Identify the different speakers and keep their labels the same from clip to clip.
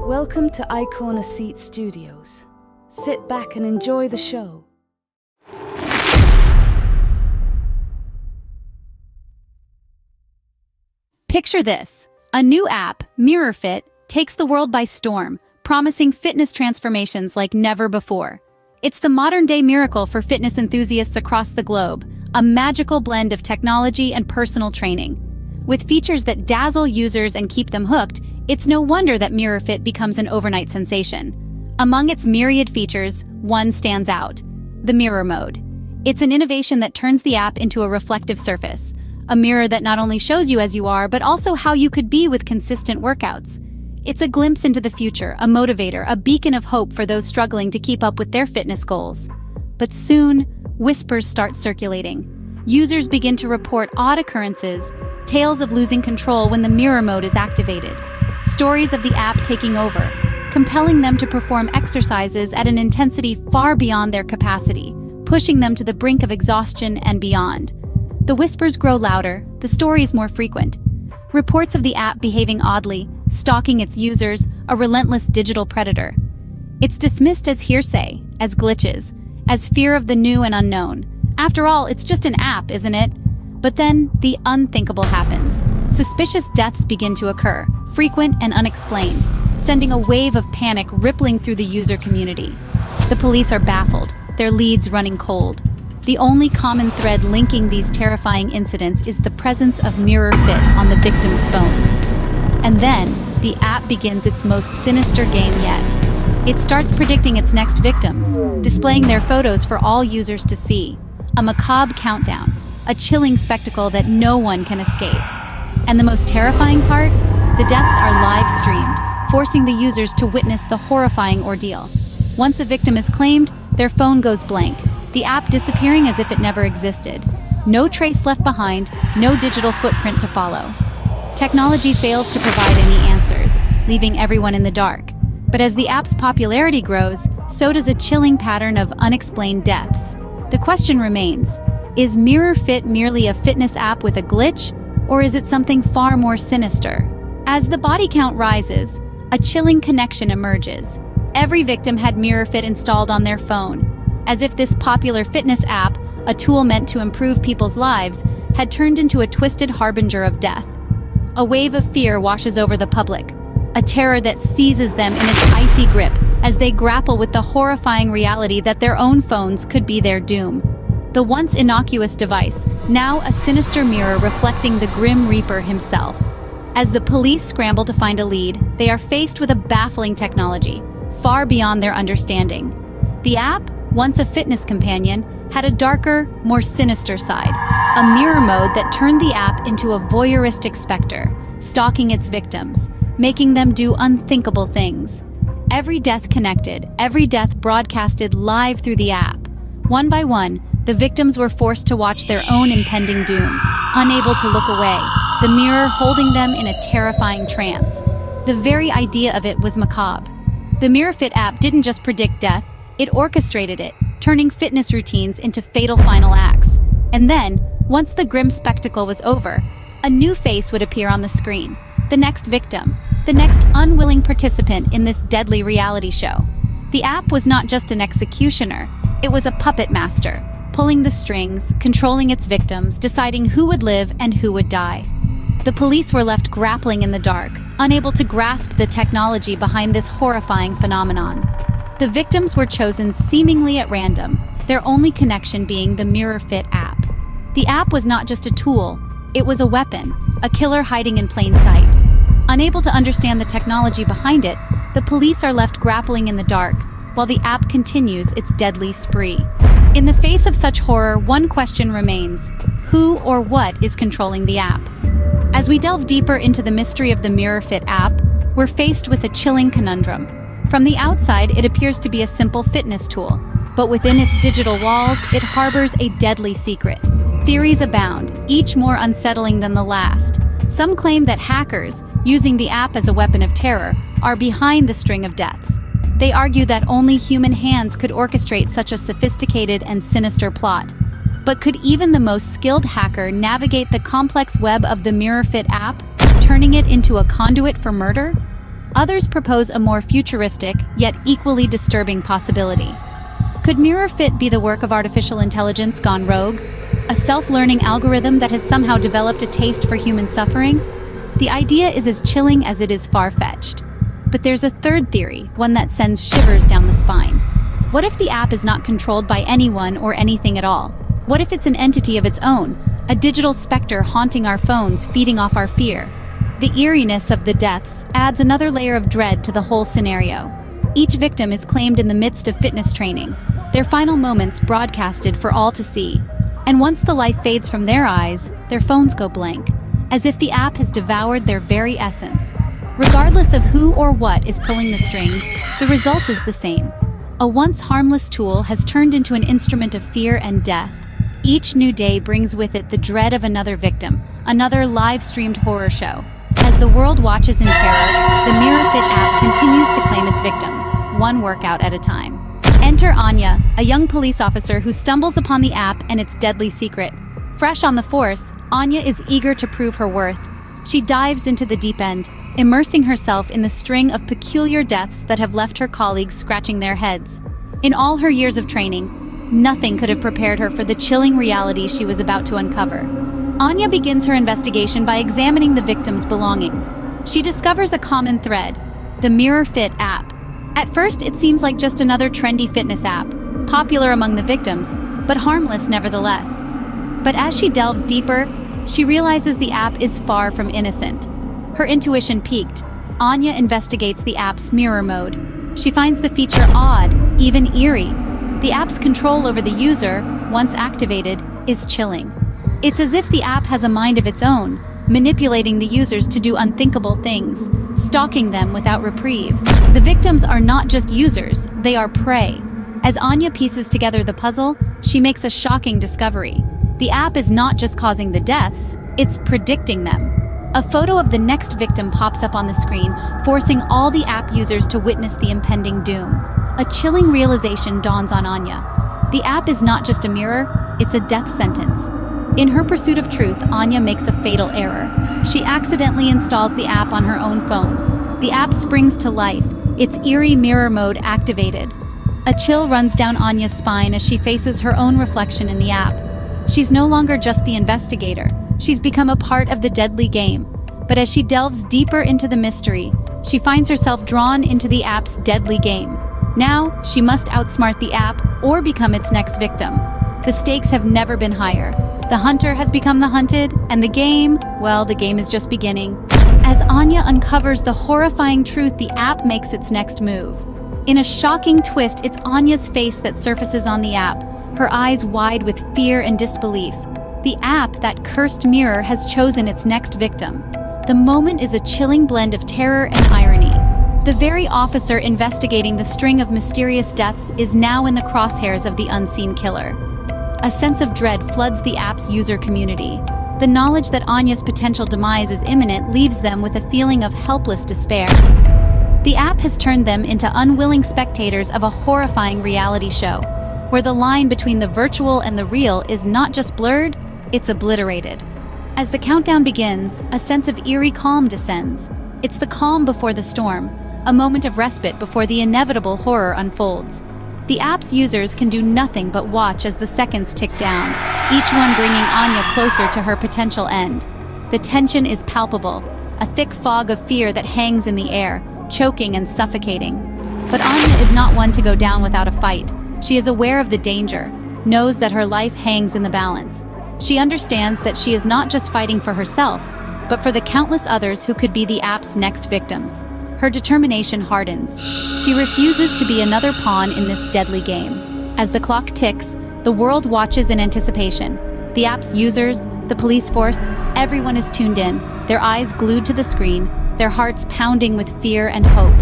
Speaker 1: Welcome to iCorner Seat Studios. Sit back and enjoy the show.
Speaker 2: Picture this. A new app, MirrorFit, takes the world by storm, promising fitness transformations like never before. It's the modern-day miracle for fitness enthusiasts across the globe, a magical blend of technology and personal training. With features that dazzle users and keep them hooked, it's no wonder that MirrorFit becomes an overnight sensation. Among its myriad features, one stands out: the mirror mode. It's an innovation that turns the app into a reflective surface, a mirror that not only shows you as you are, but also how you could be with consistent workouts. It's a glimpse into the future, a motivator, a beacon of hope for those struggling to keep up with their fitness goals. But soon, whispers start circulating. Users begin to report odd occurrences, tales of losing control when the mirror mode is activated. Stories of the app taking over, compelling them to perform exercises at an intensity far beyond their capacity, pushing them to the brink of exhaustion and beyond. The whispers grow louder, the stories more frequent. Reports of the app behaving oddly, stalking its users, a relentless digital predator. It's dismissed as hearsay, as glitches, as fear of the new and unknown. After all, it's just an app, isn't it? But then, the unthinkable happens. Suspicious deaths begin to occur, frequent and unexplained, sending a wave of panic rippling through the user community. The police are baffled, their leads running cold. The only common thread linking these terrifying incidents is the presence of MirrorFit on the victims' phones. And then, the app begins its most sinister game yet. It starts predicting its next victims, displaying their photos for all users to see. A macabre countdown, a chilling spectacle that no one can escape. And the most terrifying part? The deaths are live-streamed, forcing the users to witness the horrifying ordeal. Once a victim is claimed, their phone goes blank, the app disappearing as if it never existed. No trace left behind, no digital footprint to follow. Technology fails to provide any answers, leaving everyone in the dark. But as the app's popularity grows, so does a chilling pattern of unexplained deaths. The question remains, is MirrorFit merely a fitness app with a glitch, or is it something far more sinister? As the body count rises, a chilling connection emerges. Every victim had MirrorFit installed on their phone, as if this popular fitness app, a tool meant to improve people's lives, had turned into a twisted harbinger of death. A wave of fear washes over the public, a terror that seizes them in its icy grip as they grapple with the horrifying reality that their own phones could be their doom. The once innocuous device, now a sinister mirror reflecting the Grim Reaper himself. As the police scramble to find a lead, they are faced with a baffling technology, far beyond their understanding. The app, once a fitness companion, had a darker, more sinister side, a mirror mode that turned the app into a voyeuristic specter, stalking its victims, making them do unthinkable things. Every death connected, every death broadcasted live through the app. One by one, the victims were forced to watch their own impending doom, unable to look away, the mirror holding them in a terrifying trance. The very idea of it was macabre. The MirrorFit app didn't just predict death, it orchestrated it, turning fitness routines into fatal final acts. And then, once the grim spectacle was over, a new face would appear on the screen. The next victim, the next unwilling participant in this deadly reality show. The app was not just an executioner, it was a puppet master, pulling the strings, controlling its victims, deciding who would live and who would die. The police were left grappling in the dark, unable to grasp the technology behind this horrifying phenomenon. The victims were chosen seemingly at random, their only connection being the MirrorFit app. The app was not just a tool, it was a weapon, a killer hiding in plain sight. Unable to understand the technology behind it, the police are left grappling in the dark, while the app continues its deadly spree. In the face of such horror, one question remains: who or what is controlling the app? As we delve deeper into the mystery of the MirrorFit app, we're faced with a chilling conundrum. From the outside, it appears to be a simple fitness tool, but within its digital walls, it harbors a deadly secret. Theories abound, each more unsettling than the last. Some claim that hackers, using the app as a weapon of terror, are behind the string of deaths. They argue that only human hands could orchestrate such a sophisticated and sinister plot. But could even the most skilled hacker navigate the complex web of the MirrorFit app, turning it into a conduit for murder? Others propose a more futuristic, yet equally disturbing possibility. Could MirrorFit be the work of artificial intelligence gone rogue? A self-learning algorithm that has somehow developed a taste for human suffering? The idea is as chilling as it is far-fetched. But there's a third theory, one that sends shivers down the spine. What if the app is not controlled by anyone or anything at all? What if it's an entity of its own, a digital specter haunting our phones, feeding off our fear? The eeriness of the deaths adds another layer of dread to the whole scenario. Each victim is claimed in the midst of fitness training, their final moments broadcasted for all to see. And once the life fades from their eyes, their phones go blank, as if the app has devoured their very essence. Regardless of who or what is pulling the strings, the result is the same. A once harmless tool has turned into an instrument of fear and death. Each new day brings with it the dread of another victim, another live-streamed horror show. As the world watches in terror, the MirrorFit app continues to claim its victims, one workout at a time. Enter Anya, a young police officer who stumbles upon the app and its deadly secret. Fresh on the force, Anya is eager to prove her worth. She dives into the deep end, immersing herself in the string of peculiar deaths that have left her colleagues scratching their heads. In all her years of training, nothing could have prepared her for the chilling reality she was about to uncover. Anya begins her investigation by examining the victim's belongings. She discovers a common thread: the MirrorFit app. At first, it seems like just another trendy fitness app, popular among the victims, but harmless nevertheless. But as she delves deeper, she realizes the app is far from innocent. Her intuition piqued, Anya investigates the app's mirror mode. She finds the feature odd, even eerie. The app's control over the user, once activated, is chilling. It's as if the app has a mind of its own, manipulating the users to do unthinkable things, stalking them without reprieve. The victims are not just users, they are prey. As Anya pieces together the puzzle, she makes a shocking discovery. The app is not just causing the deaths, it's predicting them. A photo of the next victim pops up on the screen, forcing all the app users to witness the impending doom. A chilling realization dawns on Anya. The app is not just a mirror, it's a death sentence. In her pursuit of truth, Anya makes a fatal error. She accidentally installs the app on her own phone. The app springs to life, its eerie mirror mode activated. A chill runs down Anya's spine as she faces her own reflection in the app. She's no longer just the investigator. She's become a part of the deadly game. But as she delves deeper into the mystery, she finds herself drawn into the app's deadly game. Now, she must outsmart the app or become its next victim. The stakes have never been higher. The hunter has become the hunted, and the game, well, the game is just beginning. As Anya uncovers the horrifying truth, the app makes its next move. In a shocking twist, it's Anya's face that surfaces on the app, her eyes wide with fear and disbelief. The app, that cursed mirror, has chosen its next victim. The moment is a chilling blend of terror and irony. The very officer investigating the string of mysterious deaths is now in the crosshairs of the unseen killer. A sense of dread floods the app's user community. The knowledge that Anya's potential demise is imminent leaves them with a feeling of helpless despair. The app has turned them into unwilling spectators of a horrifying reality show, where the line between the virtual and the real is not just blurred, it's obliterated. As the countdown begins, a sense of eerie calm descends. It's the calm before the storm, a moment of respite before the inevitable horror unfolds. The app's users can do nothing but watch as the seconds tick down, each one bringing Anya closer to her potential end. The tension is palpable, a thick fog of fear that hangs in the air, choking and suffocating. But Anya is not one to go down without a fight. She is aware of the danger, knows that her life hangs in the balance. She understands that she is not just fighting for herself, but for the countless others who could be the app's next victims. Her determination hardens. She refuses to be another pawn in this deadly game. As the clock ticks, the world watches in anticipation. The app's users, the police force, everyone is tuned in, their eyes glued to the screen, their hearts pounding with fear and hope.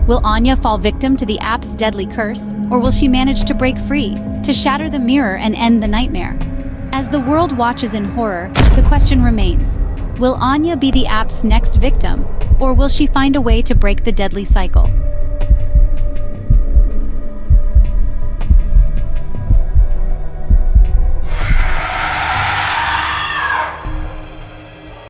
Speaker 2: Will Anya fall victim to the app's deadly curse, or will she manage to break free, to shatter the mirror and end the nightmare? As the world watches in horror, the question remains: will Anya be the app's next victim, or will she find a way to break the deadly cycle?